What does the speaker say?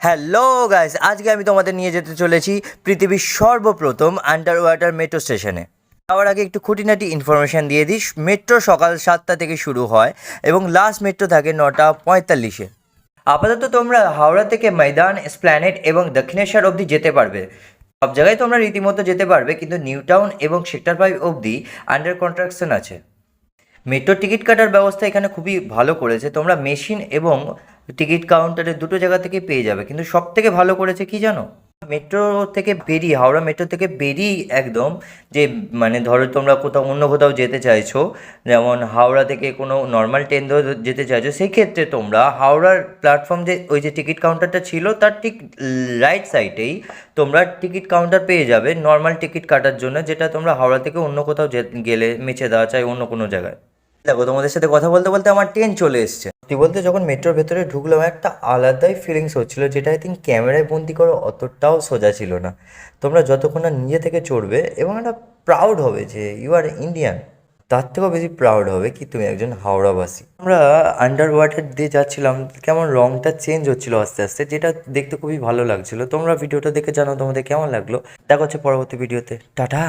Hello guys, আজকে আমি তোমাদের নিয়ে যেতে চলেছি পৃথিবীর সর্বপ্রথম আন্ডার ওয়াটার মেট্রো স্টেশনে। যাওয়ার আগে একটু খুঁটিনাটি ইনফরমেশান দিয়ে দিই। মেট্রো সকাল 7টা থেকে শুরু হয় এবং লাস্ট মেট্রো থাকে 9:45-এ। আপাতত তোমরা হাওড়া থেকে ময়দান, এসপ্ল্যানেড এবং দক্ষিণেশ্বর অবধি যেতে পারবে। সব জায়গায় তোমরা রীতিমতো যেতে পারবে, কিন্তু নিউ টাউন এবং সেক্টর 5 অবধি আন্ডার কনস্ট্রাকশন আছে। মেট্রো টিকিট কাটার ব্যবস্থা এখানে খুবই ভালো করেছে। তোমরা মেশিন এবং টিকিট কাউন্টারে দুটো জায়গা থেকে পেয়ে যাবে, কিন্তু সব থেকে ভালো করেছে কি জানো? মেট্রো থেকে বেরিয়ে, হাওড়া মেট্রো থেকে বেরিয়ে একদম, যে মানে ধরো তোমরা অন্য কোথাও যেতে চাইছো, যেমন হাওড়া থেকে কোনো নর্মাল ট্রেন ধরে যেতে চাইছো, সেই ক্ষেত্রে তোমরা হাওড়ার প্ল্যাটফর্ম, যে ওই যে টিকিট কাউন্টারটা ছিল তার ঠিক রাইট সাইডেই তোমরা টিকিট কাউন্টার পেয়ে যাবে নর্মাল টিকিট কাটার জন্য, যেটা তোমরা হাওড়া থেকে অন্য কোথাও গেলে মেচেদা চাই অন্য কোনো জায়গায়। দেখো, তোমাদের সাথে কথা বলতে বলতে আমার ট্রেন চলে এসছে। সত্যি বলতে যখন মেট্রোর ভেতরে ঢুকলাম, একটা আলাদাই ফিলিংস হচ্ছিল, যেটা আই থিঙ্ক ক্যামেরায় বন্দি করা অতটাও সোজা ছিল না। তোমরা যতক্ষণ না নিজে থেকে চড়বে এবং একটা প্রাউড হবে যে ইউ আর ইন্ডিয়ান, তার থেকেও বেশি প্রাউড হবে কি তুমি একজন হাওড়াবাসী। আমরা আন্ডার ওয়াটার দিয়ে যাচ্ছিলাম, কেমন রংটা চেঞ্জ হচ্ছিল আস্তে আস্তে, যেটা দেখতে খুবই ভালো লাগছিল। তোমরা ভিডিওটা দেখে জানো তোমাদের কেমন লাগলো। দেখা হচ্ছে পরবর্তী ভিডিওতে। টাটা।